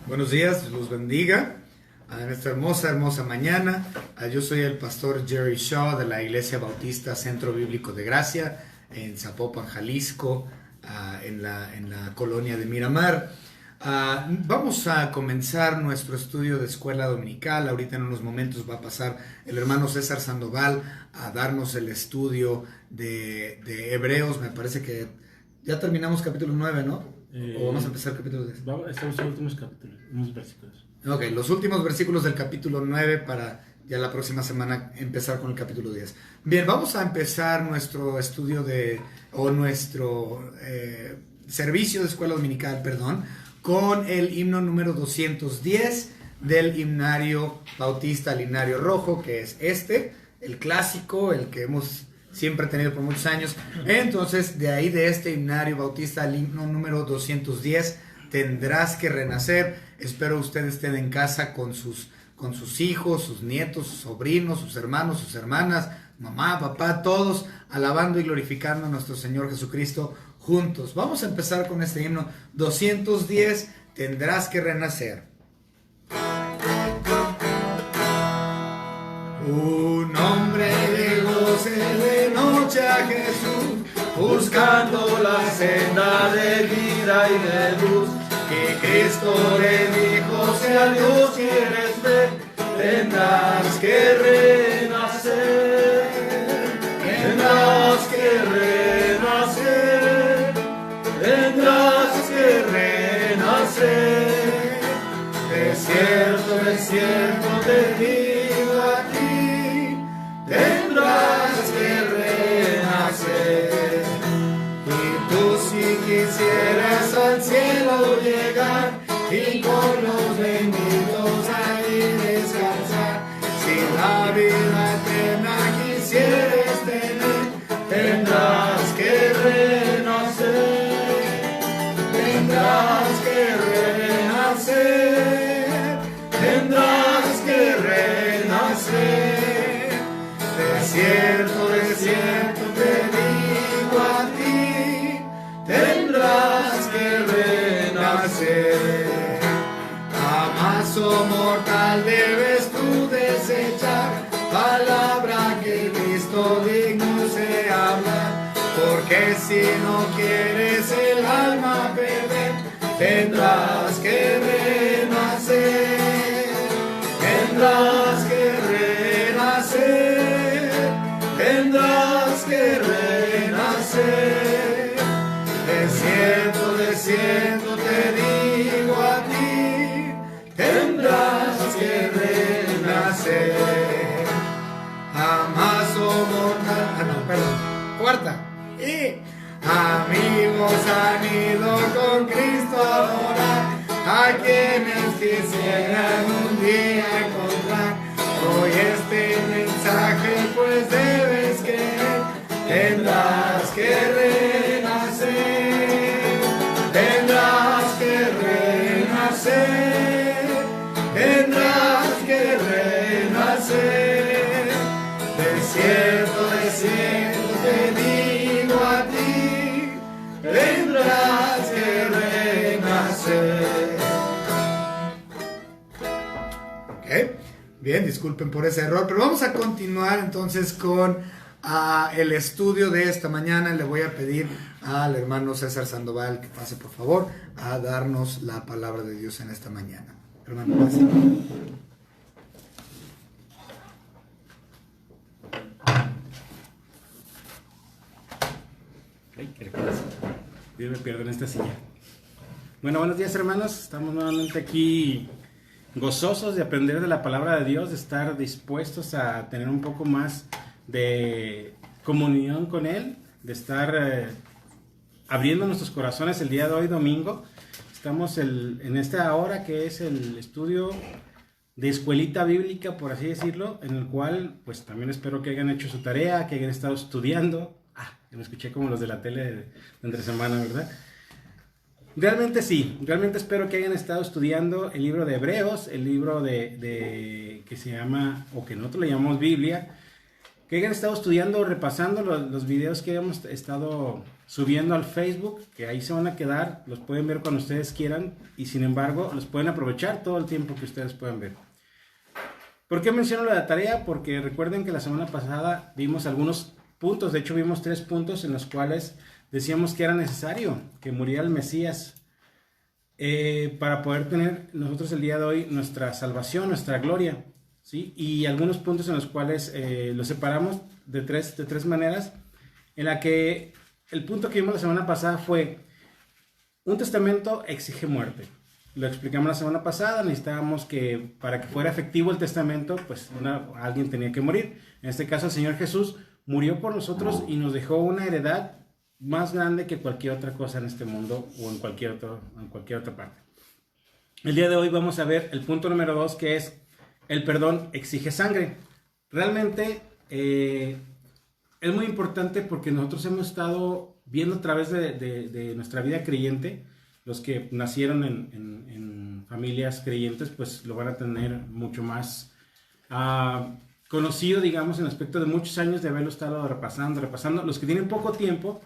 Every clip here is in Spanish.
Buenos días, los bendiga en esta hermosa mañana. Yo soy el pastor Jerry Shaw de la Iglesia Bautista Centro Bíblico de Gracia en Zapopan, Jalisco, en la colonia de Miramar. Vamos a comenzar nuestro estudio de escuela dominical. Ahorita en unos momentos va a pasar el hermano César Sandoval a darnos el estudio de Hebreos. Me parece que ya terminamos capítulo 9, ¿no? ¿O vamos a empezar capítulo 10? Estamos en los últimos capítulos, unos versículos. Ok, los últimos versículos del capítulo 9 para ya la próxima semana empezar con el capítulo 10. Bien, vamos a empezar nuestro estudio nuestro servicio de escuela dominical, con el himno número 210 del himnario bautista, el himnario rojo, que es el clásico, el que hemos siempre tenido por muchos años. Entonces, de ahí de este himnario bautista, el himno número 210, Tendrás que renacer. Espero ustedes estén en casa con sus hijos, sus nietos, sus sobrinos, sus hermanos, sus hermanas, mamá, papá, todos alabando y glorificando a nuestro Señor Jesucristo juntos. Vamos a empezar con este himno 210, Tendrás que renacer. Un hombre llegó de noche a Jesús, buscando la senda de vida y de luz. Que Cristo le dijo, si a Dios quieres ver, tendrás que renacer. Tendrás que renacer. Tendrás que renacer. De cierto te digo a ti, tendrás que renacer. Y tú si quisieras al cielo llegar y con los benditos ahí descansar, si la vida eterna quisieras tener, tendrás que renacer. Tendrás que renacer. Tendrás que renacer. De cierto te digo a ti, tendrás que renacer. Jamás, oh mortal, debes tú desechar palabra que Cristo digno se habla, porque si no quieres el alma perder, tendrás que renacer. Tendrás que renacer, tendrás que renacer. De cierto te digo a ti, tendrás que renacer. Jamás, oh mortal, cuarta. Y amigos han ido con Cristo a morar, a quienes quisieran un día encontrar. Hoy este mensaje pues debes creer, tendrás que renacer. Tendrás que renacer. Tendrás que renacer. De cierto te digo a ti, tendrás que renacer. Ok, bien, disculpen por ese error, pero vamos a continuar entonces con el estudio de esta mañana. Le voy a pedir al hermano César Sandoval que pase por favor a darnos la palabra de Dios en esta mañana. Hermano, gracias. Dios me pierdo en esta silla. Bueno, buenos días, hermanos. Estamos nuevamente aquí gozosos de aprender de la palabra de Dios, de estar dispuestos a tener un poco más de comunión con Él, de estar abriendo nuestros corazones el día de hoy, domingo. Estamos en esta hora que es el estudio de escuelita bíblica, por así decirlo, en el cual pues también espero que hayan hecho su tarea, que hayan estado estudiando. Me escuché como los de la tele de entre semana, ¿verdad? Realmente sí, realmente espero que hayan estado estudiando el libro de Hebreos, el libro que se llama, o que nosotros le llamamos Biblia, que hayan estado estudiando o repasando los videos que hemos estado subiendo al Facebook, que ahí se van a quedar, los pueden ver cuando ustedes quieran y sin embargo los pueden aprovechar todo el tiempo que ustedes puedan ver. ¿Por qué menciono la tarea? Porque recuerden que la semana pasada vimos algunos puntos, de hecho vimos 3 puntos en los cuales decíamos que era necesario que muriera el Mesías para poder tener nosotros el día de hoy nuestra salvación, nuestra gloria, ¿sí? Y algunos puntos en los cuales los separamos de tres maneras, en la que el punto que vimos la semana pasada fue: un testamento exige muerte. Lo explicamos la semana pasada, necesitábamos que para que fuera efectivo el testamento, pues alguien tenía que morir. En este caso el Señor Jesús murió por nosotros y nos dejó una heredad más grande que cualquier otra cosa en este mundo o en cualquier otra parte. El día de hoy vamos a ver el punto número 2, que es: el perdón exige sangre. Realmente es muy importante porque nosotros hemos estado viendo a través de nuestra vida creyente, los que nacieron en familias creyentes, pues lo van a tener mucho más conocido, digamos, en aspecto de muchos años de haberlo estado repasando. Los que tienen poco tiempo,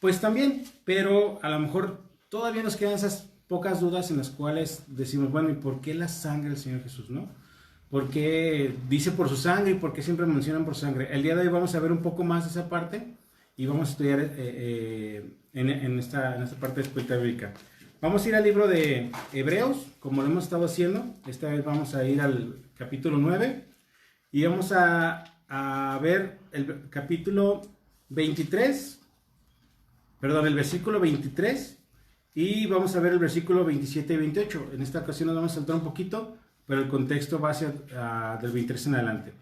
pues también, pero a lo mejor todavía nos quedan esas pocas dudas en las cuales decimos, bueno, ¿y por qué la sangre del Señor Jesús, no? ¿Por qué dice por su sangre y por qué siempre mencionan por sangre? El día de hoy vamos a ver un poco más de esa parte y vamos a estudiar en esta parte de escuela bíblica. Vamos a ir al libro de Hebreos, como lo hemos estado haciendo. Esta vez vamos a ir al capítulo 9 y vamos a ver el capítulo 23, perdón, el versículo 23, y vamos a ver el versículo 27 y 28. En esta ocasión nos vamos a saltar un poquito, pero el contexto va hacia del 23 en adelante.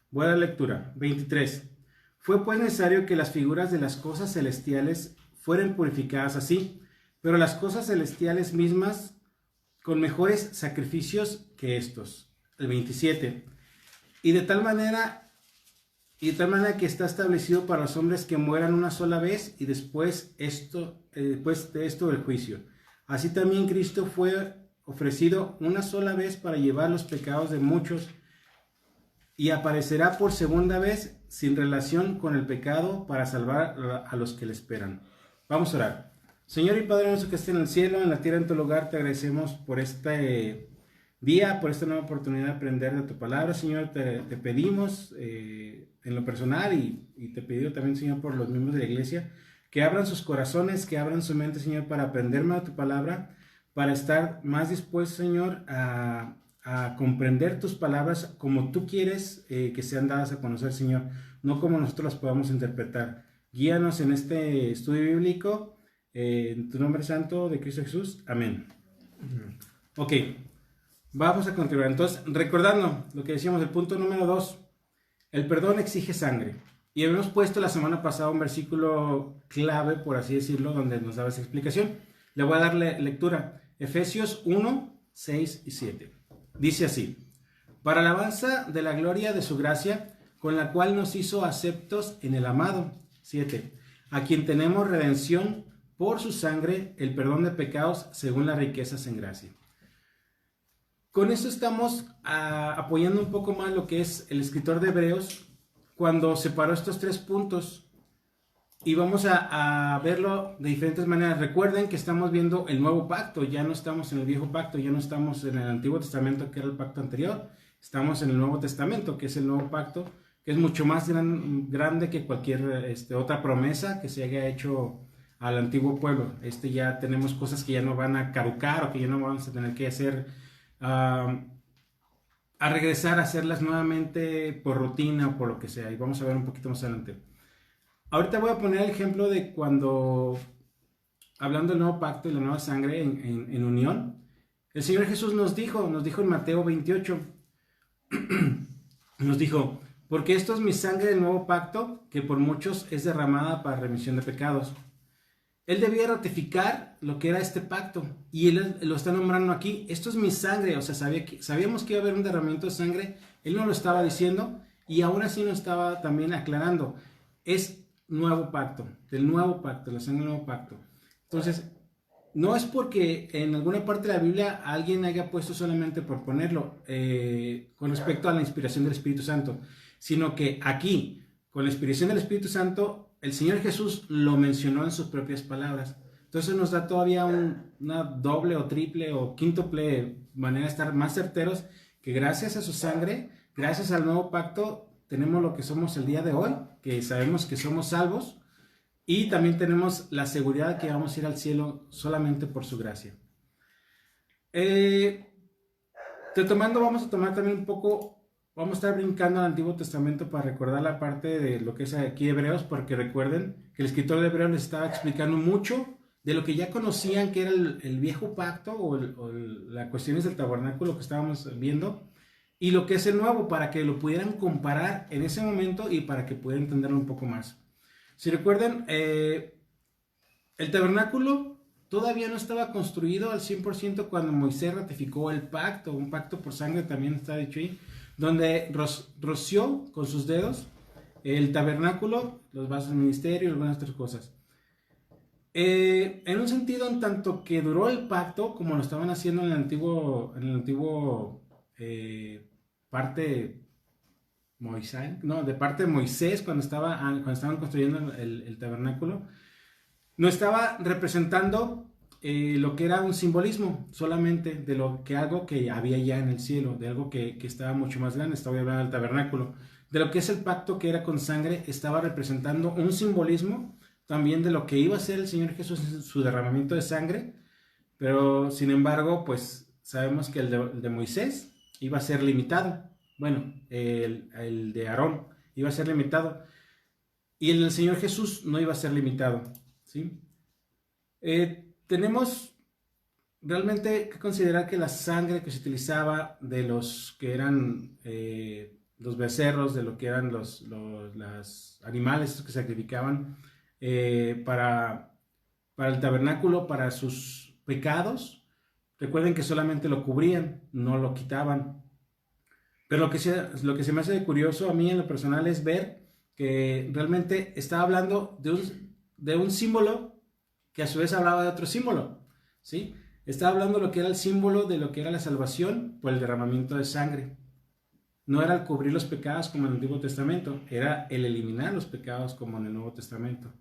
Voy a la lectura. 23. Fue pues necesario que las figuras de las cosas celestiales fueran purificadas así, pero las cosas celestiales mismas con mejores sacrificios que estos. El 27. Y de tal manera que está establecido para los hombres que mueran una sola vez y después de esto el juicio. Así también Cristo fue ofrecido una sola vez para llevar los pecados de muchos y aparecerá por segunda vez sin relación con el pecado para salvar a los que le esperan. Vamos a orar. Señor y Padre nuestro que esté en el cielo, en la tierra, en tu lugar, te agradecemos por este día, por esta nueva oportunidad de aprender de tu palabra. Señor, te pedimos en lo personal y te pido también, Señor, por los miembros de la iglesia, que abran sus corazones, que abran su mente, Señor, para aprender más de tu palabra, para estar más dispuestos, Señor, a comprender tus palabras como tú quieres que sean dadas a conocer, Señor, no como nosotros las podamos interpretar. Guíanos en este estudio bíblico, en tu nombre santo de Cristo Jesús. Amén. Ok, vamos a continuar. Entonces, recordando lo que decíamos, el punto número 2, el perdón exige sangre. Y habíamos puesto la semana pasada un versículo clave, por así decirlo, donde nos daba esa explicación. Le voy a dar lectura. Efesios 1, 6 y 7. Dice así: para alabanza de la gloria de su gracia, con la cual nos hizo aceptos en el amado. 7. A quien tenemos redención por su sangre, el perdón de pecados según las riquezas en gracia. Con esto estamos apoyando un poco más lo que es el escritor de Hebreos cuando separó estos 3 puntos. Y vamos a verlo de diferentes maneras. Recuerden que estamos viendo el nuevo pacto, ya no estamos en el viejo pacto, ya no estamos en el Antiguo Testamento, que era el pacto anterior. Estamos en el Nuevo Testamento, que es el nuevo pacto, que es mucho más grande que cualquier otra promesa que se haya hecho al antiguo pueblo. Ya tenemos cosas que ya no van a caducar o que ya no vamos a tener que hacer, a regresar a hacerlas nuevamente por rutina o por lo que sea. Y vamos a ver un poquito más adelante. Ahorita voy a poner el ejemplo de cuando, hablando del nuevo pacto y la nueva sangre en unión, el Señor Jesús nos dijo en Mateo 28, nos dijo: porque esto es mi sangre del nuevo pacto, que por muchos es derramada para remisión de pecados. Él debía ratificar lo que era este pacto, y él lo está nombrando aquí. Esto es mi sangre, o sea, sabíamos que iba a haber un derramamiento de sangre, él no lo estaba diciendo, y aún así nos estaba también aclarando. Es nuevo pacto, del nuevo pacto, la sangre del nuevo pacto. Entonces, no es porque en alguna parte de la Biblia alguien haya puesto solamente por ponerlo con respecto a la inspiración del Espíritu Santo, sino que aquí, con la inspiración del Espíritu Santo, el Señor Jesús lo mencionó en sus propias palabras. Entonces nos da todavía una doble o triple o quíntuple manera de estar más certeros que gracias a su sangre, gracias al nuevo pacto, tenemos lo que somos el día de hoy, que sabemos que somos salvos, y también tenemos la seguridad de que vamos a ir al cielo solamente por su gracia. Vamos a tomar también un poco, vamos a estar brincando al Antiguo Testamento para recordar la parte de lo que es aquí Hebreos, porque recuerden que el escritor de Hebreos les estaba explicando mucho de lo que ya conocían, que era el viejo pacto o las cuestiones del tabernáculo que estábamos viendo, y lo que es el nuevo, para que lo pudieran comparar en ese momento y para que pudieran entenderlo un poco más. Si recuerdan, el tabernáculo todavía no estaba construido al 100% cuando Moisés ratificó el pacto, un pacto por sangre también está dicho ahí, donde roció con sus dedos el tabernáculo, los vasos del ministerio y algunas otras cosas. En un sentido, en tanto que duró el pacto, como lo estaban haciendo en el antiguo parte de parte de Moisés cuando estaban construyendo el tabernáculo, no estaba representando lo que era un simbolismo solamente de algo que había ya en el cielo, de algo que estaba mucho más grande. Estaba hablando del tabernáculo, de lo que es el pacto que era con sangre, estaba representando un simbolismo también de lo que iba a ser el Señor Jesús en su derramamiento de sangre, pero sin embargo, pues sabemos que el de Moisés iba a ser limitado. Bueno, el de Aarón iba a ser limitado y el del Señor Jesús no iba a ser limitado, ¿sí? Tenemos realmente que considerar que la sangre que se utilizaba de los que eran los becerros, de lo que eran los animales que sacrificaban para el tabernáculo, para sus pecados, recuerden que solamente lo cubrían, no lo quitaban. Pero lo que se me hace curioso a mí en lo personal es ver que realmente estaba hablando de un símbolo que a su vez hablaba de otro símbolo, ¿sí? Estaba hablando de lo que era el símbolo de lo que era la salvación por el derramamiento de sangre. No era el cubrir los pecados como en el Antiguo Testamento, era el eliminar los pecados como en el Nuevo Testamento.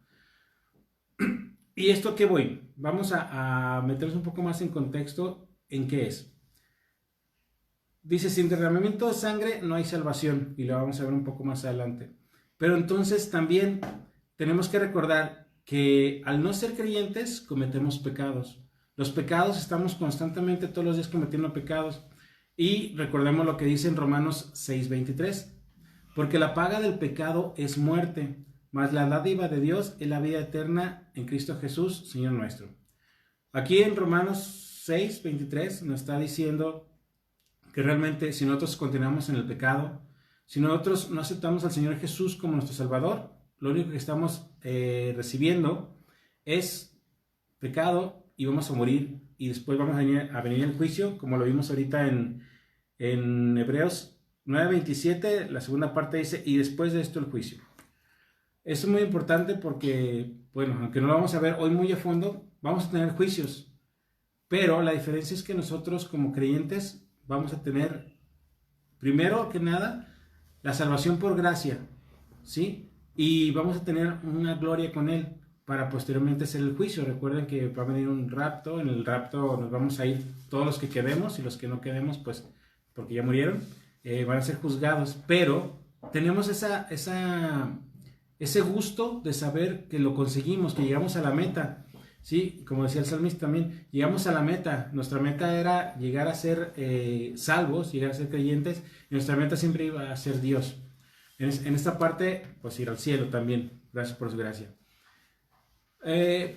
¿Y esto qué voy? Vamos a meternos un poco más en contexto en qué es. Dice, sin derramamiento de sangre no hay salvación, y lo vamos a ver un poco más adelante. Pero entonces también tenemos que recordar que al no ser creyentes cometemos pecados. Los pecados, estamos constantemente todos los días cometiendo pecados. Y recordemos lo que dice en Romanos 6:23. Porque la paga del pecado es muerte, mas la dádiva de Dios es la vida eterna en Cristo Jesús, Señor nuestro. Aquí en Romanos 6:23 nos está diciendo que realmente si nosotros continuamos en el pecado, si nosotros no aceptamos al Señor Jesús como nuestro Salvador, lo único que estamos recibiendo es pecado y vamos a morir, y después vamos a venir el juicio, como lo vimos ahorita en Hebreos 9:27, la segunda parte dice, y después de esto el juicio. Esto es muy importante porque, bueno, aunque no lo vamos a ver hoy muy a fondo, vamos a tener juicios, pero la diferencia es que nosotros como creyentes vamos a tener, primero que nada, la salvación por gracia, ¿sí? Y vamos a tener una gloria con Él para posteriormente hacer el juicio. Recuerden que va a venir un rapto, en el rapto nos vamos a ir todos los que quedemos, y los que no quedemos, pues, porque ya murieron, van a ser juzgados, pero tenemos ese gusto de saber que lo conseguimos, que llegamos a la meta, ¿sí? Como decía el salmista también, llegamos a la meta. Nuestra meta era llegar a ser salvos, llegar a ser creyentes, y nuestra meta siempre iba a ser Dios. En esta parte, pues ir al cielo también, gracias por su gracia.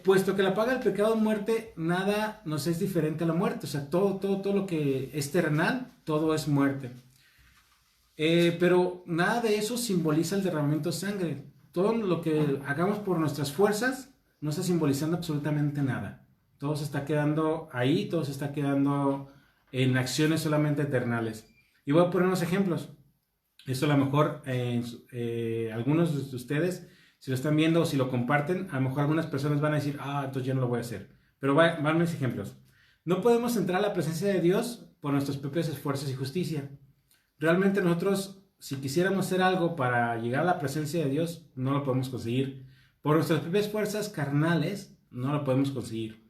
Puesto que la paga del pecado es muerte, nada nos es diferente a la muerte. O sea, todo lo que es terrenal, todo es muerte. Pero nada de eso simboliza el derramamiento de sangre. Todo lo que hagamos por nuestras fuerzas no está simbolizando absolutamente nada. Todo se está quedando ahí, todo se está quedando en acciones solamente eternales. Y voy a poner unos ejemplos. Esto a lo mejor algunos de ustedes, si lo están viendo o si lo comparten, a lo mejor algunas personas van a decir, entonces yo no lo voy a hacer. Pero van mis ejemplos. No podemos entrar a la presencia de Dios por nuestros propios esfuerzos y justicia. Realmente nosotros si quisiéramos hacer algo para llegar a la presencia de Dios, no lo podemos conseguir. Por nuestras propias fuerzas carnales, no lo podemos conseguir.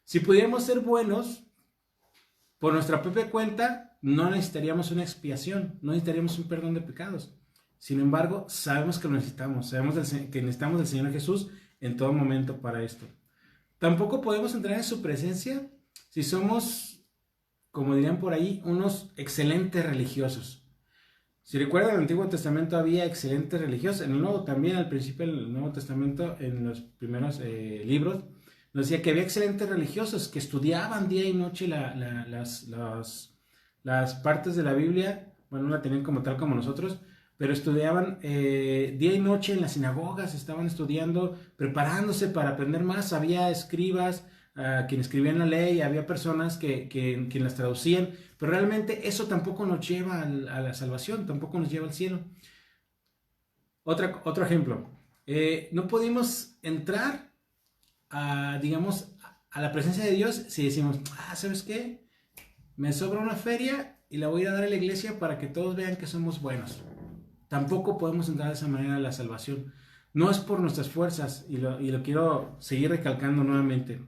Si pudiéramos ser buenos, por nuestra propia cuenta, no necesitaríamos una expiación, no necesitaríamos un perdón de pecados. Sin embargo, sabemos que lo necesitamos, sabemos que necesitamos del Señor Jesús en todo momento para esto. Tampoco podemos entrar en su presencia si somos, como dirían por ahí, unos excelentes religiosos. Si recuerdan, en el Antiguo Testamento había excelentes religiosos, en el Nuevo también, al principio del Nuevo Testamento, en los primeros libros, nos decía que había excelentes religiosos que estudiaban día y noche las partes de la Biblia. Bueno, no la tenían como tal como nosotros, pero estudiaban día y noche en las sinagogas, estaban estudiando, preparándose para aprender más. Había escribas, quien escribían la ley, había personas que las traducían, pero realmente eso tampoco nos lleva a la salvación, tampoco nos lleva al cielo. Otro ejemplo, no podemos entrar digamos, a la presencia de Dios si decimos, ¿sabes qué? Me sobra una feria y la voy a dar a la iglesia para que todos vean que somos buenos. Tampoco podemos entrar de esa manera a la salvación. No es por nuestras fuerzas, y lo quiero seguir recalcando nuevamente.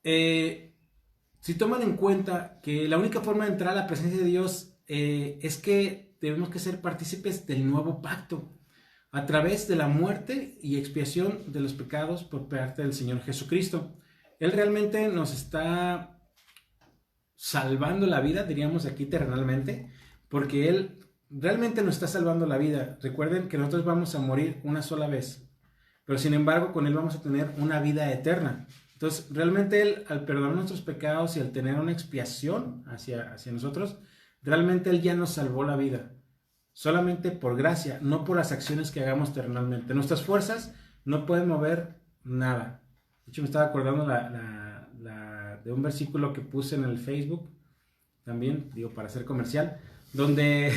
Si toman en cuenta que la única forma de entrar a la presencia de Dios es que debemos que ser partícipes del nuevo pacto a través de la muerte y expiación de los pecados por parte del Señor Jesucristo. Él realmente nos está salvando la vida, diríamos aquí terrenalmente, porque Él realmente nos está salvando la vida. Recuerden que nosotros vamos a morir una sola vez, pero sin embargo con Él vamos a tener una vida eterna. Entonces, realmente Él, al perdonar nuestros pecados y al tener una expiación hacia nosotros, realmente Él ya nos salvó la vida. Solamente por gracia, no por las acciones que hagamos terrenalmente. Nuestras fuerzas no pueden mover nada. De hecho, me estaba acordando de un versículo que puse en el Facebook, también, digo, para hacer comercial, donde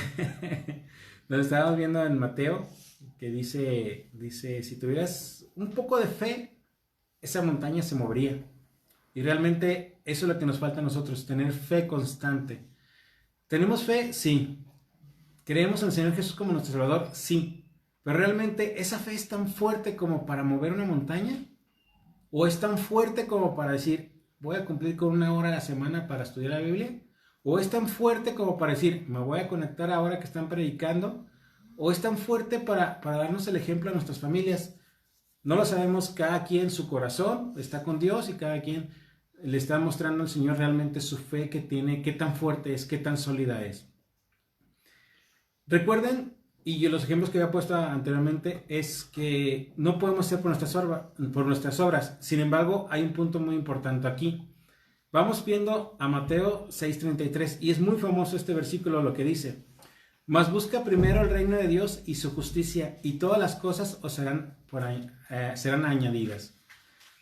estábamos viendo en Mateo, que dice, si tuvieras un poco de fe, esa montaña se movería. Y realmente eso es lo que nos falta a nosotros, tener fe constante. ¿Tenemos fe? Sí. ¿Creemos en el Señor Jesús como nuestro Salvador? Sí. Pero realmente, ¿esa fe es tan fuerte como para mover una montaña? ¿O es tan fuerte como para decir, voy a cumplir con 1 hora a la semana para estudiar la Biblia? ¿O es tan fuerte como para decir, me voy a conectar ahora que están predicando? ¿O es tan fuerte para darnos el ejemplo a nuestras familias? No lo sabemos, cada quien su corazón está con Dios y cada quien le está mostrando al Señor realmente su fe que tiene, qué tan fuerte es, qué tan sólida es. Recuerden, y los ejemplos que había puesto anteriormente, es que no podemos ser por nuestras obras. Sin embargo, hay un punto muy importante aquí. Vamos viendo a Mateo 6:33 y es muy famoso este versículo, lo que dice: mas busca primero el reino de Dios y su justicia, y todas las cosas os serán añadidas.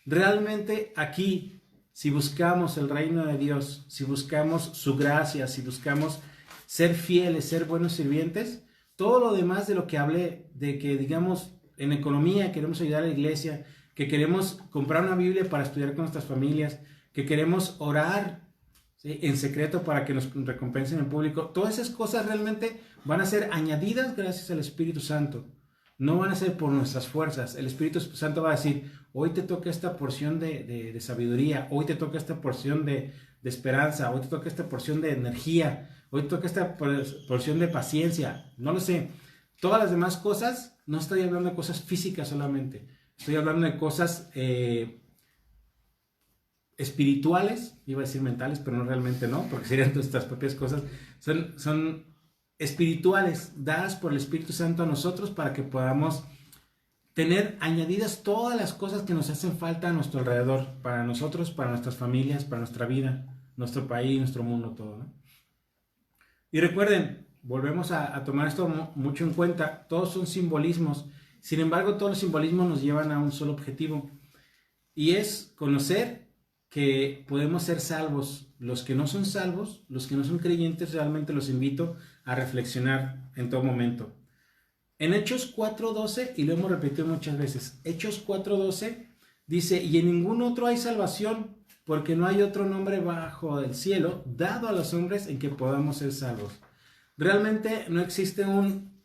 Realmente aquí, si buscamos el reino de Dios, si buscamos su gracia, si buscamos ser fieles, ser buenos sirvientes, todo lo demás de lo que hablé, de que digamos en economía queremos ayudar a la iglesia, que queremos comprar una Biblia para estudiar con nuestras familias, que queremos orar, ¿sí?, en secreto para que nos recompensen en público, todas esas cosas realmente van a ser añadidas gracias al Espíritu Santo. No van a ser por nuestras fuerzas. El Espíritu Santo va a decir, hoy te toca esta porción de sabiduría, hoy te toca esta porción de esperanza, hoy te toca esta porción de energía, hoy te toca esta porción de paciencia. No lo sé. Todas las demás cosas, no estoy hablando de cosas físicas solamente. Estoy hablando de cosas espirituales, iba a decir mentales, pero no, realmente no, porque serían nuestras propias cosas. Son espirituales, dadas por el Espíritu Santo a nosotros para que podamos tener añadidas todas las cosas que nos hacen falta a nuestro alrededor, para nosotros, para nuestras familias, para nuestra vida, nuestro país, nuestro mundo, todo, ¿no? Y recuerden, volvemos a tomar esto mucho en cuenta, todos son simbolismos, sin embargo todos los simbolismos nos llevan a un solo objetivo, y es conocer que podemos ser salvos. Los que no son salvos, los que no son creyentes, realmente los invito a reflexionar en todo momento. En Hechos 4:12, y lo hemos repetido muchas veces, Hechos 4:12 dice, y en ningún otro hay salvación, porque no hay otro nombre bajo el cielo dado a los hombres en que podamos ser salvos. Realmente no existe un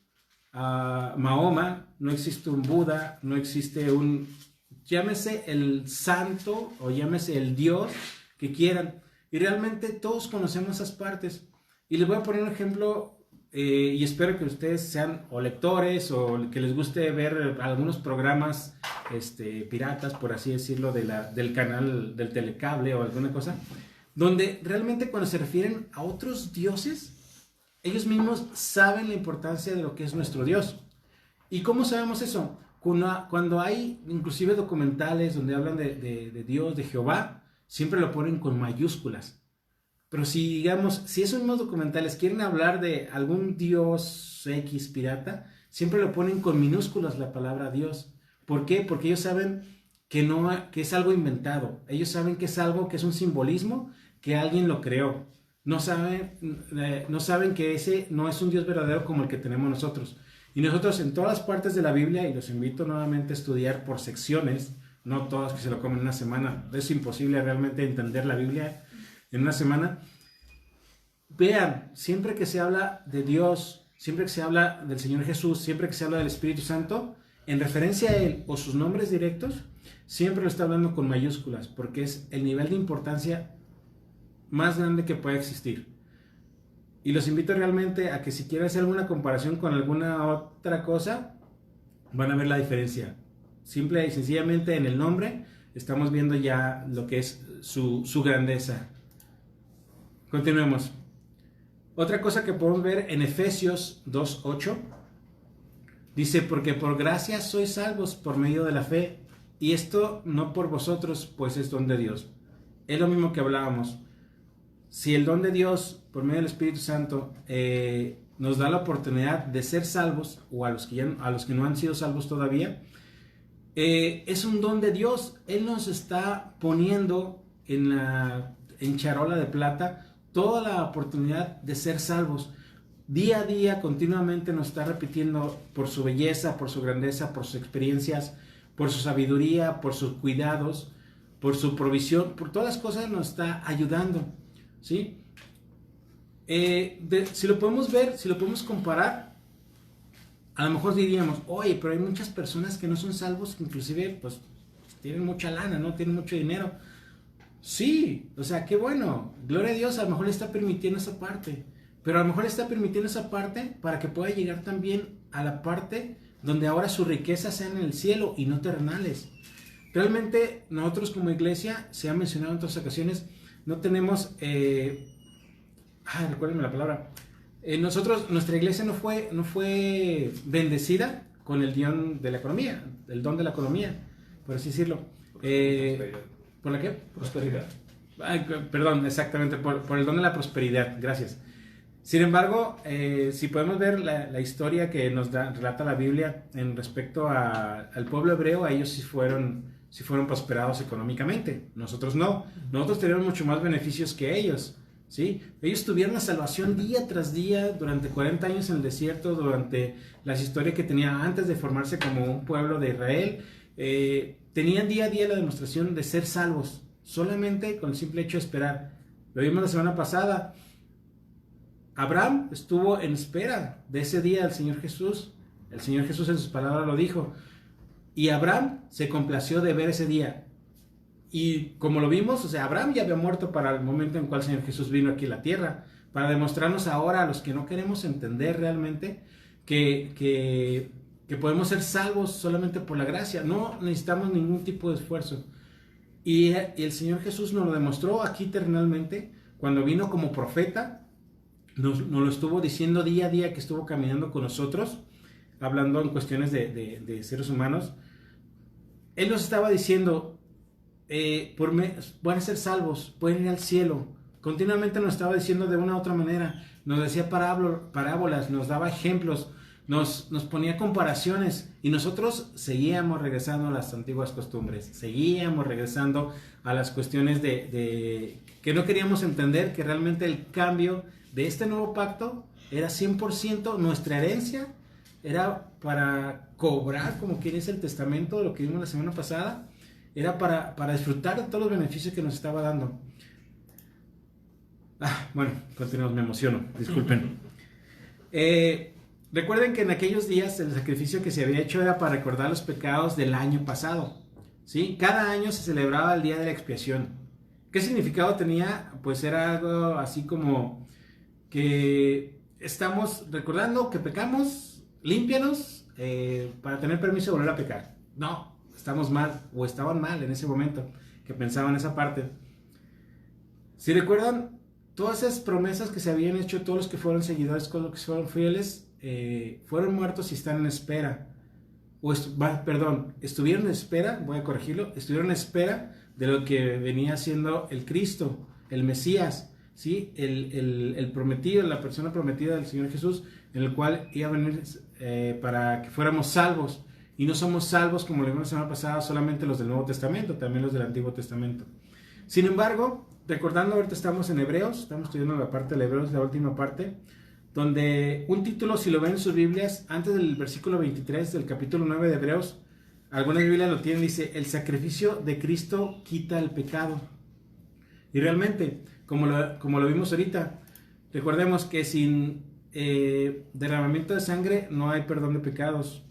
Mahoma, no existe un Buda, no existe un, llámese el santo o llámese el Dios que quieran. Y realmente todos conocemos esas partes. Y les voy a poner un ejemplo, y espero que ustedes sean o lectores o que les guste ver algunos programas piratas, por así decirlo, del canal del telecable o alguna cosa, donde realmente cuando se refieren a otros dioses, ellos mismos saben la importancia de lo que es nuestro Dios. ¿Y cómo sabemos eso? Cuando hay inclusive documentales donde hablan de Dios, de Jehová, siempre lo ponen con mayúsculas. Pero si, digamos, si esos mismos documentales quieren hablar de algún Dios X pirata, siempre lo ponen con minúsculas la palabra Dios. ¿Por qué? Porque ellos saben que es algo inventado. Ellos saben que es algo que es un simbolismo, que alguien lo creó. No saben que ese no es un Dios verdadero como el que tenemos nosotros. Y nosotros en todas las partes de la Biblia, y los invito nuevamente a estudiar por secciones, no todas que se lo comen en una semana, es imposible realmente entender la Biblia en una semana. Vean, siempre que se habla de Dios, siempre que se habla del Señor Jesús, siempre que se habla del Espíritu Santo, en referencia a Él o sus nombres directos, siempre lo está hablando con mayúsculas, porque es el nivel de importancia más grande que puede existir. Y los invito realmente a que si quieren hacer alguna comparación con alguna otra cosa, van a ver la diferencia. Simple y sencillamente en el nombre estamos viendo ya lo que es su grandeza. Continuemos. Otra cosa que podemos ver en Efesios 2:8 dice: porque por gracia sois salvos por medio de la fe, y esto no por vosotros, pues es don de Dios. Es lo mismo que hablábamos. Si el don de Dios, por medio del Espíritu Santo, nos da la oportunidad de ser salvos, o a los que no han sido salvos todavía, es un don de Dios. Él nos está poniendo en charola de plata toda la oportunidad de ser salvos. Día a día, continuamente nos está repitiendo por su belleza, por su grandeza, por sus experiencias, por su sabiduría, por sus cuidados, por su provisión, por todas las cosas nos está ayudando. ¿Sí? Si lo podemos ver, si lo podemos comparar, a lo mejor diríamos: oye, pero hay muchas personas que no son salvos, que inclusive pues tienen mucha lana, ¿no? Tienen mucho dinero. Sí, o sea, qué bueno, gloria a Dios, a lo mejor le está permitiendo esa parte, pero a lo mejor le está permitiendo esa parte para que pueda llegar también a la parte donde ahora su riqueza sea en el cielo y no terrenales. Realmente nosotros como iglesia, se ha mencionado en otras ocasiones, no tenemos, recuérdenme la palabra, nuestra iglesia no fue bendecida con el don de la economía, el don de la economía, por así decirlo. ¿Por la qué? Prosperidad. Perdón, exactamente, por el don de la prosperidad, gracias. Sin embargo, si podemos ver la historia que nos relata la Biblia en respecto al pueblo hebreo, a ellos sí fueron prosperados económicamente. Nosotros no. Nosotros tenemos mucho más beneficios que ellos, ¿sí? Ellos tuvieron la salvación día tras día durante 40 años en el desierto, durante las historias que tenía antes de formarse como un pueblo de Israel. Tenían día a día la demostración de ser salvos, solamente con el simple hecho de esperar. Lo vimos la semana pasada. Abraham estuvo en espera de ese día del Señor Jesús. El Señor Jesús en sus palabras lo dijo. Y Abraham se complació de ver ese día. Y como lo vimos, o sea, Abraham ya había muerto para el momento en cual el Señor Jesús vino aquí a la tierra, para demostrarnos ahora a los que no queremos entender realmente que podemos ser salvos solamente por la gracia. No necesitamos ningún tipo de esfuerzo. Y el Señor Jesús nos lo demostró aquí terrenalmente cuando vino como profeta. Nos lo estuvo diciendo día a día que estuvo caminando con nosotros, hablando en cuestiones de seres humanos. Él nos estaba diciendo, van a ser salvos, pueden ir al cielo. Continuamente nos estaba diciendo de una u otra manera. Nos decía parábolas, nos daba ejemplos, nos ponía comparaciones, y nosotros seguíamos regresando a las antiguas costumbres, seguíamos regresando a las cuestiones que no queríamos entender, que realmente el cambio de este nuevo pacto era 100% nuestra herencia, era para cobrar, como quien dice el testamento, de lo que vimos la semana pasada, era para disfrutar de todos los beneficios que nos estaba dando. Bueno, continuamos, me emociono, disculpen. Recuerden que en aquellos días el sacrificio que se había hecho era para recordar los pecados del año pasado, ¿sí? Cada año se celebraba el día de la expiación. ¿Qué significado tenía? Pues era algo así como que estamos recordando que pecamos, límpianos para tener permiso de volver a pecar. No, estamos mal o estaban mal en ese momento que pensaban esa parte. Si recuerdan, todas esas promesas que se habían hecho, todos los que fueron seguidores, todos los que fueron fieles, fueron muertos y están en espera. Estuvieron en espera, voy a corregirlo, estuvieron en espera de lo que venía siendo el Cristo, el Mesías, ¿sí? El prometido, la persona prometida del Señor Jesús, en el cual iba a venir para que fuéramos salvos. Y no somos salvos, como lo vimos la semana pasada, solamente los del Nuevo Testamento, también los del Antiguo Testamento. Sin embargo, recordando, ahorita estamos en Hebreos, estamos estudiando la parte de Hebreos, la última parte, donde un título, si lo ven en sus Biblias, antes del versículo 23 del capítulo 9 de Hebreos, algunas Biblias lo tienen, dice, el sacrificio de Cristo quita el pecado. Y realmente, como lo vimos ahorita, recordemos que sin derramamiento de sangre no hay perdón de pecados,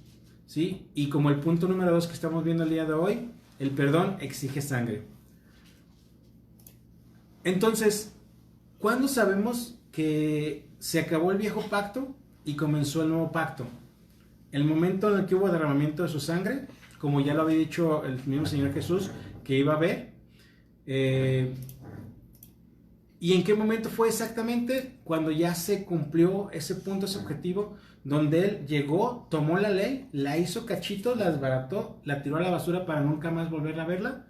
¿sí? Y como el punto número 2 que estamos viendo el día de hoy, el perdón exige sangre. Entonces, ¿cuándo sabemos que se acabó el viejo pacto y comenzó el nuevo pacto? El momento en el que hubo derramamiento de su sangre, como ya lo había dicho el mismo Señor Jesús, que iba a haber. ¿Y en qué momento fue exactamente? Cuando ya se cumplió ese punto, ese objetivo, donde Él llegó, tomó la ley, la hizo cachitos, la desbarató, la tiró a la basura para nunca más volverla a verla,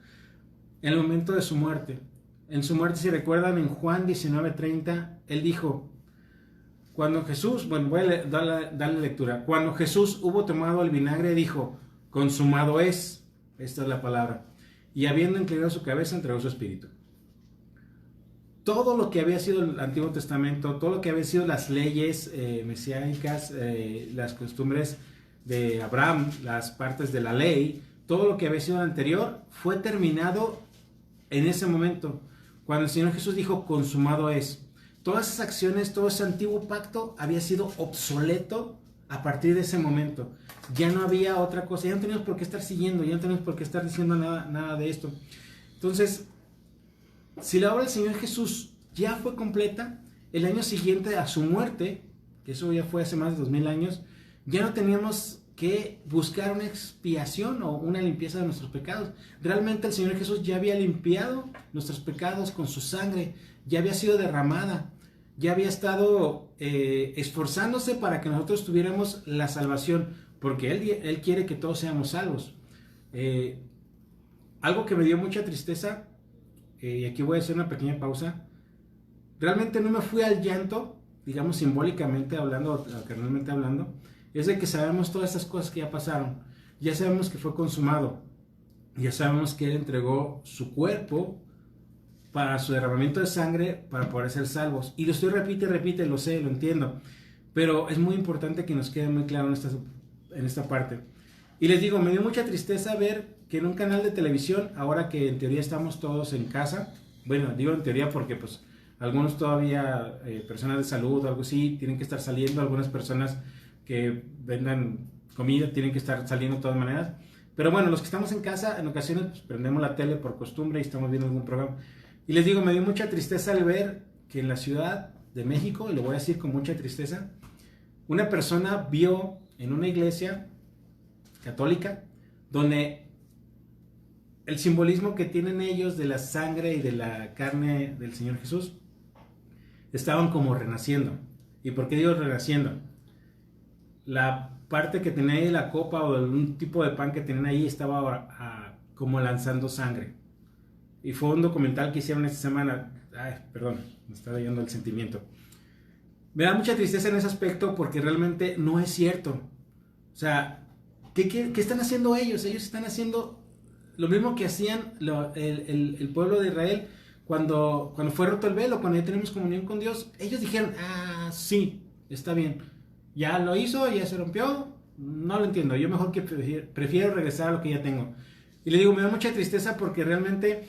en el momento de su muerte. En su muerte, si recuerdan, en Juan 19:30, Él dijo, cuando Jesús, bueno, voy a darle lectura, cuando Jesús hubo tomado el vinagre, dijo, consumado es, esta es la palabra, y habiendo inclinado su cabeza, entregó su espíritu. Todo lo que había sido el Antiguo Testamento, todo lo que había sido las leyes mesiánicas, las costumbres de Abraham, las partes de la ley, todo lo que había sido anterior, fue terminado en ese momento, cuando el Señor Jesús dijo, consumado es. Todas esas acciones, todo ese antiguo pacto había sido obsoleto a partir de ese momento. Ya no había otra cosa, ya no teníamos por qué estar siguiendo, ya no teníamos por qué estar diciendo nada de esto. Entonces, si la obra del Señor Jesús ya fue completa, el año siguiente a su muerte, que eso ya fue hace más de 2000 años, ya no teníamos que buscar una expiación o una limpieza de nuestros pecados. Realmente el Señor Jesús ya había limpiado nuestros pecados con su sangre, ya había sido derramada, ya había estado esforzándose para que nosotros tuviéramos la salvación, porque Él quiere que todos seamos salvos. Algo que me dio mucha tristeza, y aquí voy a hacer una pequeña pausa, realmente no me fui al llanto, digamos simbólicamente hablando, o carnalmente hablando, es de que sabemos todas estas cosas que ya pasaron, ya sabemos que fue consumado, ya sabemos que Él entregó su cuerpo para su derramamiento de sangre para poder ser salvos, y lo estoy repite, lo sé, lo entiendo, pero es muy importante que nos quede muy claro en esta parte. Y les digo, me dio mucha tristeza ver que en un canal de televisión, ahora que en teoría estamos todos en casa, bueno, digo en teoría porque pues algunos todavía, personas de salud o algo así, tienen que estar saliendo, algunas personas que vendan comida tienen que estar saliendo de todas maneras, pero bueno, los que estamos en casa, en ocasiones pues, prendemos la tele por costumbre y estamos viendo algún programa, y les digo, me dio mucha tristeza al ver que en la Ciudad de México, y lo voy a decir con mucha tristeza, una persona vio en una iglesia católica, donde el simbolismo que tienen ellos de la sangre y de la carne del Señor Jesús, estaban como renaciendo. ¿Y por qué digo renaciendo? La parte que tenía ahí, la copa o un tipo de pan que tenían ahí, estaba como lanzando sangre. Y fue un documental que hicieron esta semana. Ay, perdón, me está yendo el sentimiento. Me da mucha tristeza en ese aspecto porque realmente no es cierto. O sea, ¿qué están haciendo ellos? Ellos están haciendo lo mismo que hacían el pueblo de Israel cuando fue roto el velo, cuando ya tenemos comunión con Dios. Ellos dijeron, sí, está bien. Ya lo hizo, ya se rompió, no lo entiendo. Yo mejor que prefiero regresar a lo que ya tengo. Y le digo, me da mucha tristeza porque realmente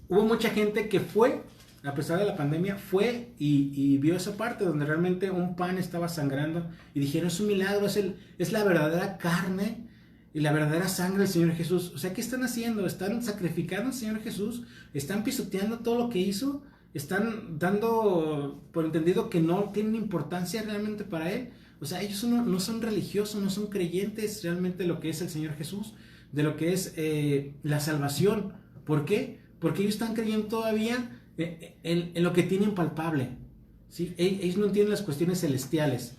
hubo mucha gente que fue a pesar de la pandemia, fue y vio esa parte donde realmente un pan estaba sangrando y dijeron, es un milagro, es la verdadera carne y la verdadera sangre del Señor Jesús. O sea, ¿qué están haciendo? Están sacrificando al Señor Jesús, están pisoteando todo lo que hizo, están dando por entendido que no tienen importancia realmente para Él. O sea, ellos no son religiosos, no son creyentes realmente de lo que es el Señor Jesús, de lo que es la salvación. ¿Por qué? Porque ellos están creyendo todavía en lo que tienen palpable, ¿sí? Ellos no entienden las cuestiones celestiales.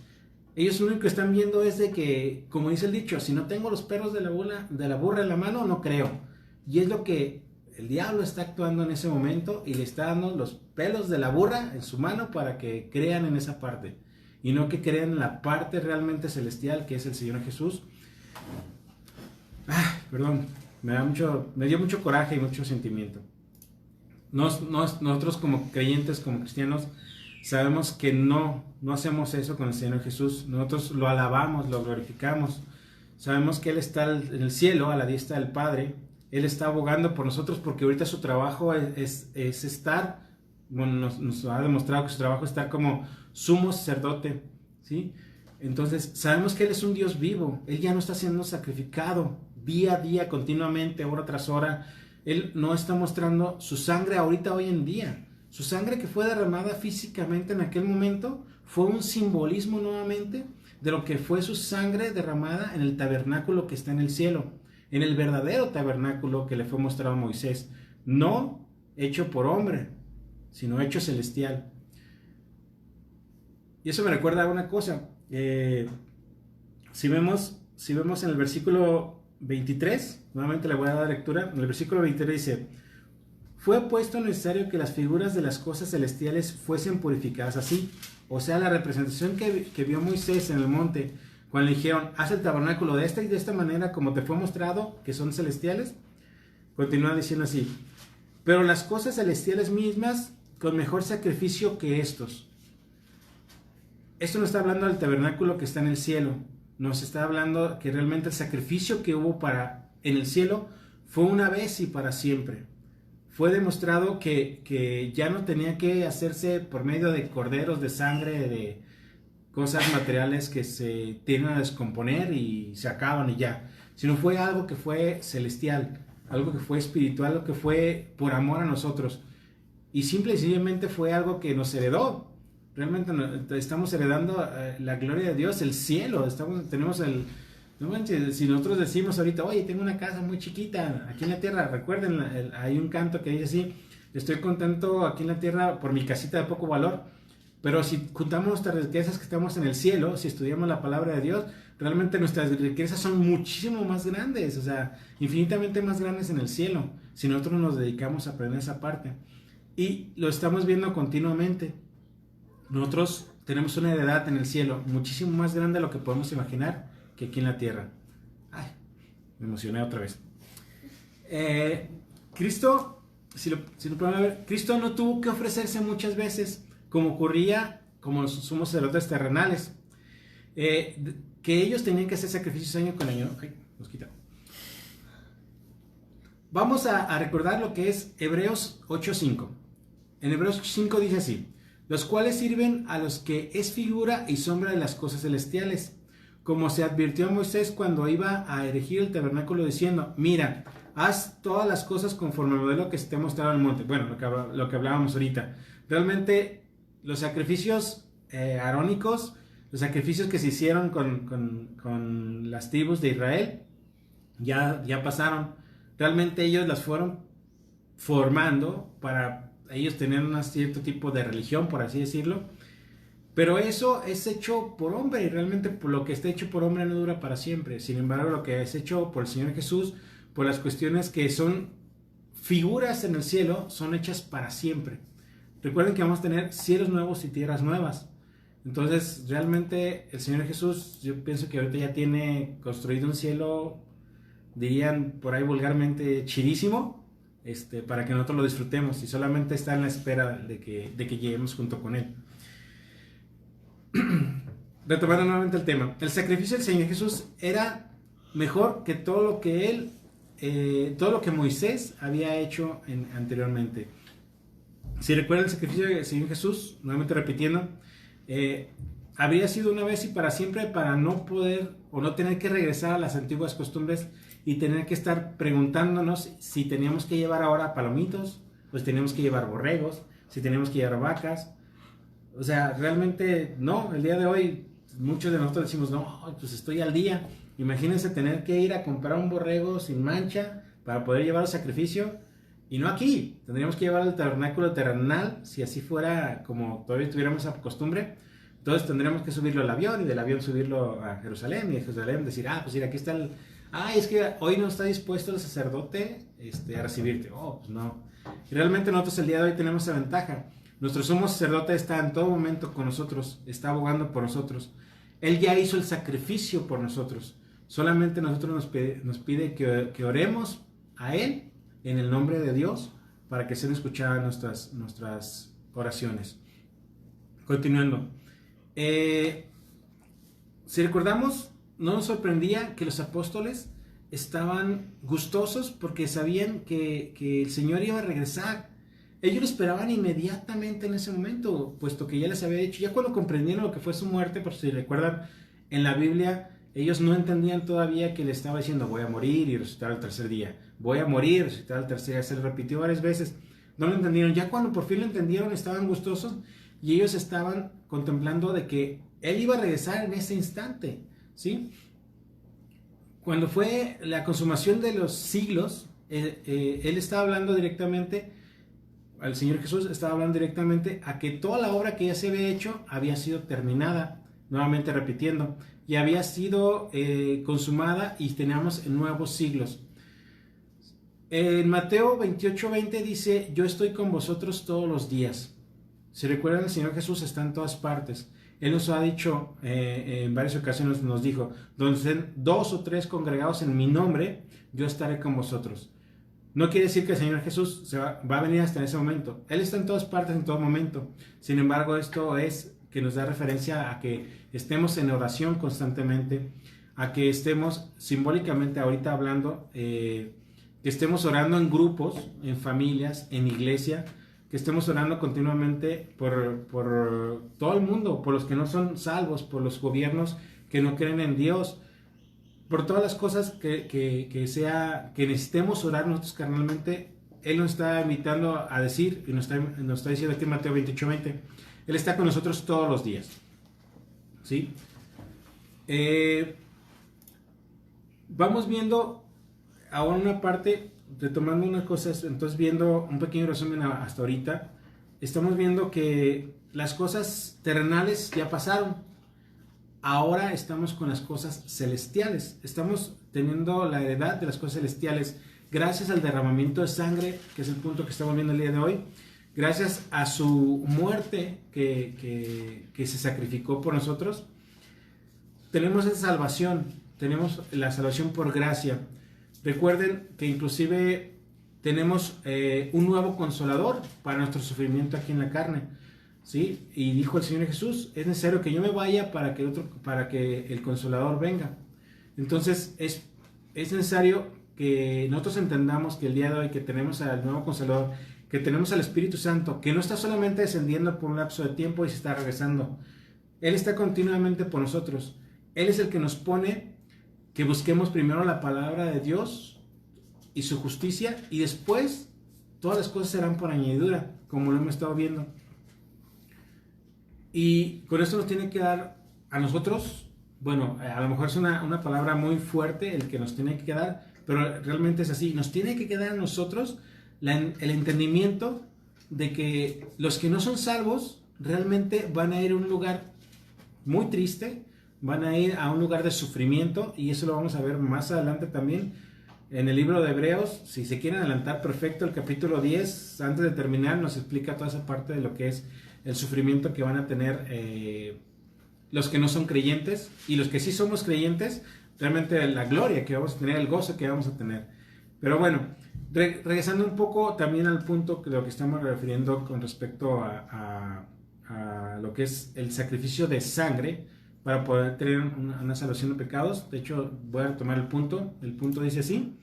Ellos lo único que están viendo es de que, como dice el dicho, si no tengo los perros de la burra en la mano, no creo. Y es lo que el diablo está actuando en ese momento y le está dando los pelos de la burra en su mano para que crean en esa parte y no que crean en la parte realmente celestial que es el Señor Jesús. Perdón, me dio mucho coraje y mucho sentimiento. Nosotros como creyentes, como cristianos, sabemos que no hacemos eso con el Señor Jesús. Nosotros lo alabamos, lo glorificamos. Sabemos que Él está en el cielo, a la diestra del Padre. Él está abogando por nosotros porque ahorita su trabajo es estar, bueno, nos ha demostrado que su trabajo es estar como sumo sacerdote, ¿sí? Entonces, sabemos que Él es un Dios vivo. Él ya no está siendo sacrificado día a día, continuamente, hora tras hora. Él no está mostrando su sangre ahorita, hoy en día. Su sangre que fue derramada físicamente en aquel momento fue un simbolismo nuevamente de lo que fue su sangre derramada en el tabernáculo que está en el cielo, en el verdadero tabernáculo que le fue mostrado a Moisés, no hecho por hombre, sino hecho celestial. Y eso me recuerda a una cosa. Si vemos en el versículo 23, nuevamente le voy a dar lectura. En el versículo 23 dice: fue puesto necesario que las figuras de las cosas celestiales fuesen purificadas así. O sea, la representación que vio Moisés en el monte, cuando le dijeron, haz el tabernáculo de esta y de esta manera, como te fue mostrado, que son celestiales. Continúa diciendo así: pero las cosas celestiales mismas, con mejor sacrificio que estos. Esto no está hablando del tabernáculo que está en el cielo. Nos está hablando que realmente el sacrificio que hubo en el cielo fue una vez y para siempre. Fue demostrado que ya no tenía que hacerse por medio de corderos, de sangre, de cosas materiales que se tienden a descomponer y se acaban y ya. Sino fue algo que fue celestial, algo que fue espiritual, algo que fue por amor a nosotros. Y simple y sencillamente fue algo que nos heredó. Realmente estamos heredando la gloria de Dios, el cielo. Tenemos el... No manches, si nosotros decimos ahorita, oye, tengo una casa muy chiquita aquí en la tierra, recuerden, hay un canto que dice así: estoy contento aquí en la tierra por mi casita de poco valor. Pero si juntamos nuestras riquezas que estamos en el cielo, si estudiamos la palabra de Dios, realmente nuestras riquezas son muchísimo más grandes, o sea, infinitamente más grandes en el cielo, si nosotros nos dedicamos a aprender esa parte. Y lo estamos viendo continuamente. Nosotros tenemos una heredad en el cielo muchísimo más grande de lo que podemos imaginar que aquí en la tierra. Ay, me emocioné otra vez. Cristo, si lo pueden ver, Cristo no tuvo que ofrecerse muchas veces, como ocurría como los sumos sacerdotes terrenales, que ellos tenían que hacer sacrificios año con año. Ay, nos quita. Vamos a recordar lo que es Hebreos 8:5. En Hebreos 8:5 dice así: los cuales sirven a los que es figura y sombra de las cosas celestiales, como se advirtió a Moisés cuando iba a erigir el tabernáculo, diciendo, mira, haz todas las cosas conforme al modelo que se te ha mostrado en el monte. Bueno, lo que hablábamos ahorita. Realmente los sacrificios arónicos, los sacrificios que se hicieron con las tribus de Israel, ya pasaron. Realmente ellos las fueron formando para ellos tener un cierto tipo de religión, por así decirlo. Pero eso es hecho por hombre, y realmente por lo que está hecho por hombre no dura para siempre. Sin embargo, lo que es hecho por el Señor Jesús, por las cuestiones que son figuras en el cielo, son hechas para siempre. Recuerden que vamos a tener cielos nuevos y tierras nuevas. Entonces, realmente el Señor Jesús, yo pienso que ahorita ya tiene construido un cielo, dirían por ahí vulgarmente, chidísimo, para que nosotros lo disfrutemos, y solamente está en la espera de que lleguemos junto con Él. Retomando nuevamente el tema, el sacrificio del Señor Jesús era mejor que todo lo que Moisés había hecho anteriormente. Si recuerdan el sacrificio del Señor Jesús, nuevamente repitiendo, habría sido una vez y para siempre, para no poder o no tener que regresar a las antiguas costumbres y tener que estar preguntándonos si teníamos que llevar ahora palomitos, pues teníamos que llevar borregos, si teníamos que llevar vacas. O sea, realmente no, el día de hoy muchos de nosotros decimos, no, pues estoy al día. Imagínense tener que ir a comprar un borrego sin mancha para poder llevar el sacrificio. Y no aquí, tendríamos que llevar al tabernáculo terrenal, si así fuera como todavía tuviéramos esa costumbre. Entonces tendríamos que subirlo al avión y del avión subirlo a Jerusalén y de Jerusalén decir, pues mira, aquí está el... es que hoy no está dispuesto el sacerdote a recibirte. Pues no. Y realmente nosotros el día de hoy tenemos esa ventaja. Nuestro sumo sacerdote está en todo momento con nosotros, está abogando por nosotros. Él ya hizo el sacrificio por nosotros. Solamente nosotros nos pide que oremos a Él en el nombre de Dios para que sean escuchadas nuestras oraciones. Continuando. Si recordamos, no nos sorprendía que los apóstoles estaban gustosos porque sabían que el Señor iba a regresar. Ellos lo esperaban inmediatamente en ese momento, puesto que ya les había dicho, ya cuando comprendieron lo que fue su muerte, por si recuerdan, en la Biblia, ellos no entendían todavía que le estaba diciendo, voy a morir y resucitar al tercer día, voy a morir y resucitar al tercer día, se lo repitió varias veces, no lo entendieron, ya cuando por fin lo entendieron, estaban gustosos, y ellos estaban contemplando de que Él iba a regresar en ese instante, ¿sí? Cuando fue la consumación de los siglos, Él estaba hablando directamente, el Señor Jesús estaba hablando directamente a que toda la obra que ya se había hecho había sido terminada, nuevamente repitiendo, y había sido consumada y teníamos nuevos siglos. En Mateo 28:20 dice, yo estoy con vosotros todos los días. Si recuerdan, el Señor Jesús está en todas partes. Él nos ha dicho, en varias ocasiones nos dijo, donde estén 2 o 3 congregados en mi nombre, yo estaré con vosotros. No quiere decir que el Señor Jesús va a venir hasta ese momento. Él está en todas partes, en todo momento. Sin embargo, esto es que nos da referencia a que estemos en oración constantemente, a que estemos simbólicamente ahorita hablando, que estemos orando en grupos, en familias, en iglesia, que estemos orando continuamente por todo el mundo, por los que no son salvos, por los gobiernos que no creen en Dios, por todas las cosas que necesitemos orar nosotros carnalmente. Él nos está invitando a decir, y nos está diciendo aquí en Mateo 28:20, Él está con nosotros todos los días, ¿sí? Vamos viendo ahora una parte, retomando unas cosas, entonces viendo un pequeño resumen hasta ahorita, estamos viendo que las cosas terrenales ya pasaron. Ahora estamos con las cosas celestiales. Estamos teniendo la heredad de las cosas celestiales gracias al derramamiento de sangre, que es el punto que estamos viendo el día de hoy. Gracias a su muerte que se sacrificó por nosotros. Tenemos esa salvación. Tenemos la salvación por gracia. Recuerden que inclusive tenemos un nuevo consolador para nuestro sufrimiento aquí en la carne. ¿Sí? Y dijo el Señor Jesús, es necesario que yo me vaya para que el Consolador venga. Entonces es necesario que nosotros entendamos que el día de hoy que tenemos al nuevo Consolador, que tenemos al Espíritu Santo, que no está solamente descendiendo por un lapso de tiempo y se está regresando. Él está continuamente por nosotros. Él es el que nos pone que busquemos primero la palabra de Dios y su justicia, y después todas las cosas serán por añadidura, como lo hemos estado viendo. Y con esto nos tiene que dar a nosotros, bueno, a lo mejor es una palabra muy fuerte el que nos tiene que dar, pero realmente es así, nos tiene que quedar a nosotros el entendimiento de que los que no son salvos realmente van a ir a un lugar muy triste, van a ir a un lugar de sufrimiento, y eso lo vamos a ver más adelante también en el libro de Hebreos. Si se quieren adelantar, perfecto, el capítulo 10, antes de terminar, nos explica toda esa parte de lo que es el sufrimiento que van a tener los que no son creyentes, y los que sí somos creyentes, realmente la gloria que vamos a tener, el gozo que vamos a tener. Pero bueno, regresando un poco también al punto de lo que estamos refiriendo con respecto a lo que es el sacrificio de sangre para poder tener una salvación de pecados. De hecho, voy a retomar el punto. El punto dice así: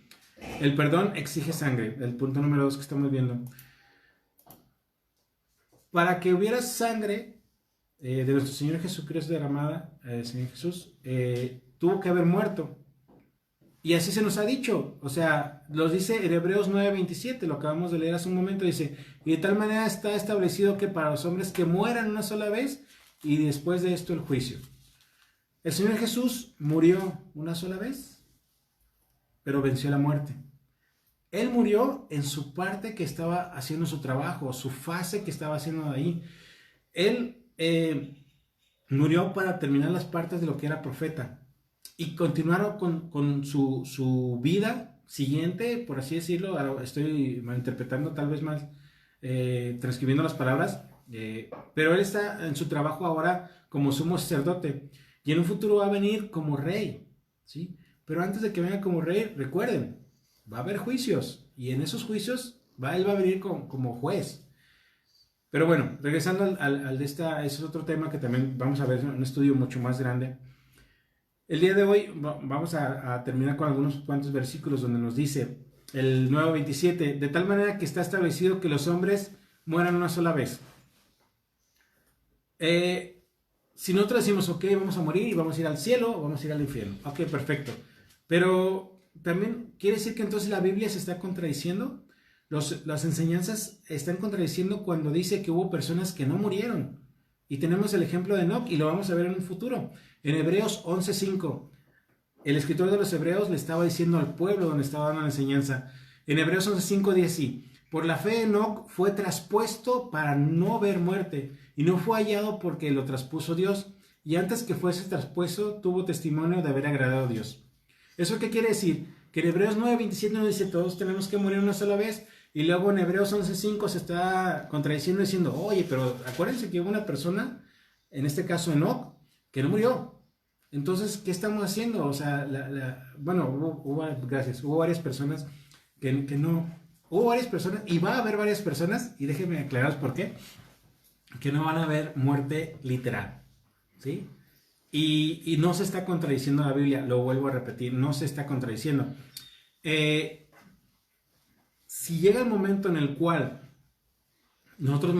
el perdón exige sangre. El punto número 2 que estamos viendo. para que hubiera sangre de nuestro Señor Jesucristo derramada, Señor Jesús, tuvo que haber muerto. Y así se nos ha dicho, o sea, los dice en Hebreos 9:27, lo acabamos de leer hace un momento, dice, y de tal manera está establecido que para los hombres que mueran una sola vez, y después de esto el juicio. El Señor Jesús murió una sola vez, pero venció la muerte. Él murió en su parte que estaba haciendo su trabajo, su fase que estaba haciendo ahí. Él murió para terminar las partes de lo que era profeta. Y continuaron con su vida siguiente, por así decirlo. Ahora estoy malinterpretando tal vez más, transcribiendo las palabras, pero él está en su trabajo ahora como sumo sacerdote y en un futuro va a venir como rey, ¿sí? Pero antes de que venga como rey, recuerden, va a haber juicios y en esos juicios él va a venir como juez. Pero bueno, regresando al de ese es otro tema que también vamos a ver en un estudio mucho más grande. El día de hoy vamos a terminar con algunos cuantos versículos donde nos dice el 9:27, de tal manera que está establecido que los hombres mueran una sola vez. Si nosotros decimos, ok, vamos a morir y vamos a ir al cielo o vamos a ir al infierno, ok, perfecto. Pero también quiere decir que entonces la Biblia se está contradiciendo. Las enseñanzas están contradiciendo cuando dice que hubo personas que no murieron. Y tenemos el ejemplo de Enoc y lo vamos a ver en un futuro. En Hebreos 11:5, el escritor de los Hebreos le estaba diciendo al pueblo donde estaba dando la enseñanza. En Hebreos 11:5 dice así, por la fe Enoc fue traspuesto para no ver muerte y no fue hallado porque lo traspuso Dios. Y antes que fuese traspuesto tuvo testimonio de haber agradado a Dios. ¿Eso qué quiere decir? Que en Hebreos 9:27 nos dice todos tenemos que morir una sola vez. Y luego en Hebreos 11:5 se está contradiciendo diciendo, oye, pero acuérdense que hubo una persona, en este caso Enoc, que no murió. Entonces, ¿qué estamos haciendo? O sea, bueno, hubo varias personas que no, hubo varias personas, y va a haber varias personas, y déjenme aclararos por qué, que no van a haber muerte literal, ¿sí? Y no se está contradiciendo la Biblia, lo vuelvo a repetir, no se está contradiciendo. Si llega el momento en el cual nosotros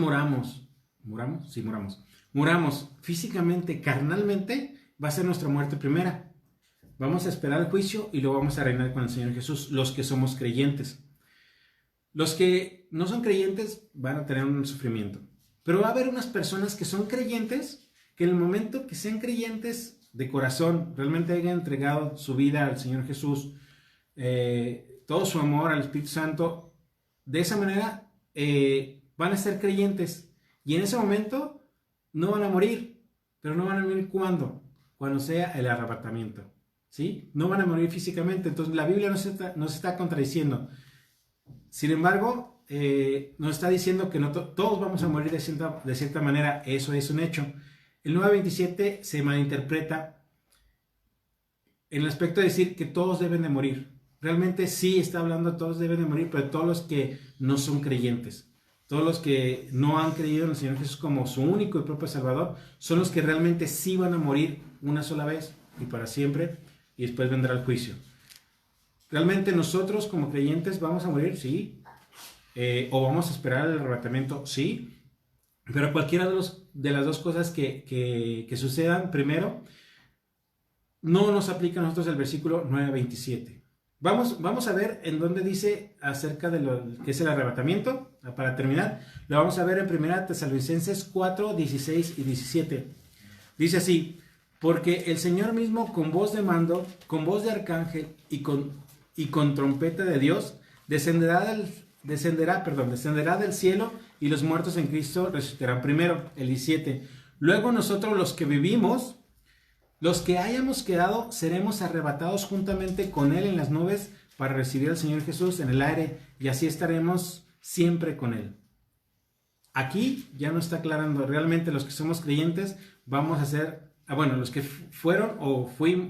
muramos físicamente, carnalmente, va a ser nuestra muerte primera. Vamos a esperar el juicio y luego vamos a reinar con el Señor Jesús, los que somos creyentes. Los que no son creyentes van a tener un sufrimiento. Pero va a haber unas personas que son creyentes, que en el momento que sean creyentes de corazón, realmente hayan entregado su vida al Señor Jesús, todo su amor al Espíritu Santo, de esa manera van a ser creyentes y en ese momento no van a morir, pero no van a morir ¿cuándo? Cuando sea el arrebatamiento, ¿sí? No van a morir físicamente, entonces la Biblia no se está contradiciendo. Sin embargo, nos está diciendo que no todos vamos a morir de cierta manera, eso es un hecho. El 9:27 se malinterpreta en el aspecto de decir que todos deben de morir. Realmente sí está hablando, todos deben de morir, pero todos los que no son creyentes, todos los que no han creído en el Señor Jesús como su único y propio Salvador, son los que realmente sí van a morir una sola vez y para siempre, y después vendrá el juicio. Realmente nosotros como creyentes vamos a morir, sí, o vamos a esperar el arrebatamiento, sí, pero cualquiera de las dos cosas que sucedan primero, no nos aplica a nosotros el versículo 9:27. Vamos a ver en dónde dice acerca de lo que es el arrebatamiento. Para terminar, lo vamos a ver en 1 Tesalonicenses 4:16 y 17. Dice así, porque el Señor mismo con voz de mando, con voz de arcángel y con trompeta de Dios, descenderá del cielo y los muertos en Cristo resucitarán primero. El 17. Luego nosotros los que vivimos, los que hayamos quedado, seremos arrebatados juntamente con Él en las nubes para recibir al Señor Jesús en el aire y así estaremos siempre con Él. Aquí ya no está aclarando, realmente los que somos creyentes vamos a ser, los que fueron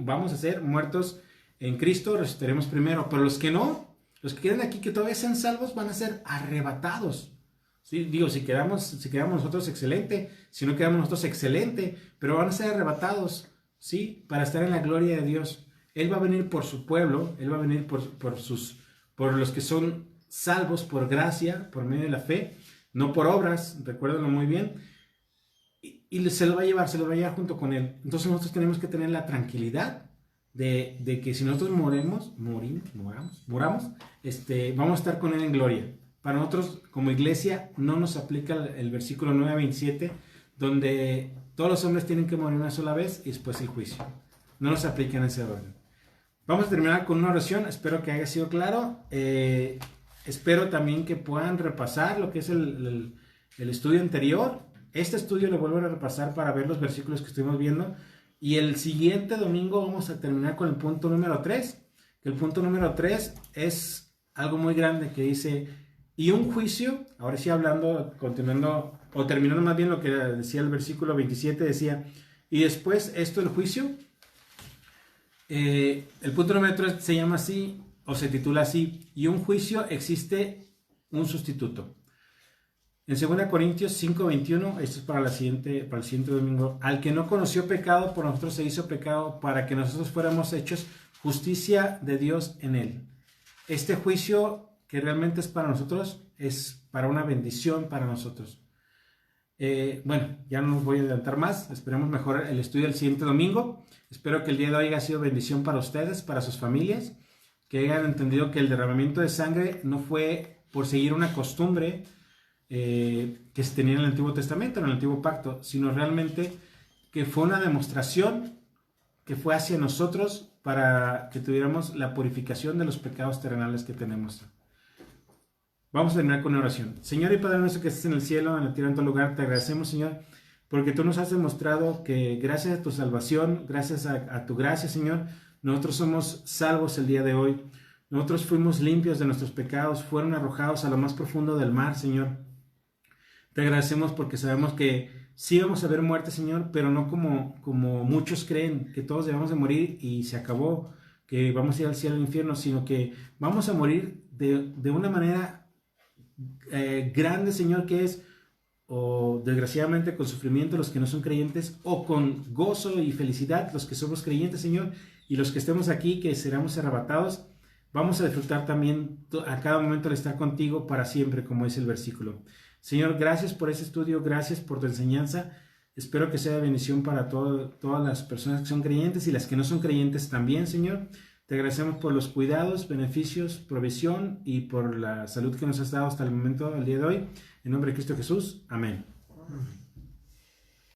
vamos a ser muertos en Cristo, resucitaremos primero, pero los que no, los que quedan aquí que todavía sean salvos van a ser arrebatados. Sí, digo, si quedamos nosotros, excelente, si no quedamos nosotros, excelente, pero van a ser arrebatados. ¿Sí? Para estar en la gloria de Dios. Él va a venir por su pueblo, Él va a venir por los que son salvos por gracia, por medio de la fe, no por obras, recuérdenlo muy bien, y se lo va a llevar junto con él. Entonces nosotros tenemos que tener la tranquilidad de que si nosotros moramos, vamos a estar con él en gloria. Para nosotros como iglesia no nos aplica el versículo 9-27, donde todos los hombres tienen que morir una sola vez y después el juicio. No nos aplica en ese orden. Vamos a terminar con una oración, espero que haya sido claro. Espero también que puedan repasar lo que es el estudio anterior. Este estudio lo vuelvo a repasar para ver los versículos que estuvimos viendo. Y el siguiente domingo vamos a terminar con el punto número 3. Que el punto número 3 es algo muy grande que dice, y un juicio, ahora sí hablando, continuando, o terminando más bien lo que decía el versículo 27, decía, y después esto el juicio. El punto número 3 se llama así, o se titula así, y un juicio existe un sustituto. En 2 Corintios 5:21, esto es para el siguiente domingo, al que no conoció pecado, por nosotros se hizo pecado para que nosotros fuéramos hechos justicia de Dios en él. Este juicio que realmente es para nosotros, es para una bendición para nosotros. Bueno, ya no nos voy a adelantar más, esperemos mejor el estudio del siguiente domingo. Espero que el día de hoy haya sido bendición para ustedes, para sus familias, que hayan entendido que el derramamiento de sangre no fue por seguir una costumbre que se tenía en el Antiguo Testamento, en el Antiguo Pacto, sino realmente que fue una demostración que fue hacia nosotros para que tuviéramos la purificación de los pecados terrenales que tenemos. Vamos a terminar con una oración. Señor y Padre nuestro que estás en el cielo, en la tierra, en todo lugar, te agradecemos, Señor, porque tú nos has demostrado que gracias a tu salvación, gracias a tu gracia, Señor, nosotros somos salvos el día de hoy. Nosotros fuimos limpios de nuestros pecados, fueron arrojados a lo más profundo del mar, Señor. Te agradecemos porque sabemos que sí vamos a ver muerte, Señor, pero no como muchos creen, que todos debemos de morir y se acabó, que vamos a ir al cielo o al infierno, sino que vamos a morir de una manera grande, Señor, que es, o desgraciadamente con sufrimiento los que no son creyentes, o con gozo y felicidad los que somos creyentes, Señor, y los que estemos aquí, que seremos arrebatados, vamos a disfrutar también a cada momento de estar contigo para siempre, como dice el versículo. Señor, gracias por ese estudio, gracias por tu enseñanza. Espero que sea de bendición para todas las personas que son creyentes y las que no son creyentes también, Señor. Te agradecemos por los cuidados, beneficios, provisión y por la salud que nos has dado hasta el momento, el día de hoy. En nombre de Cristo Jesús. Amén.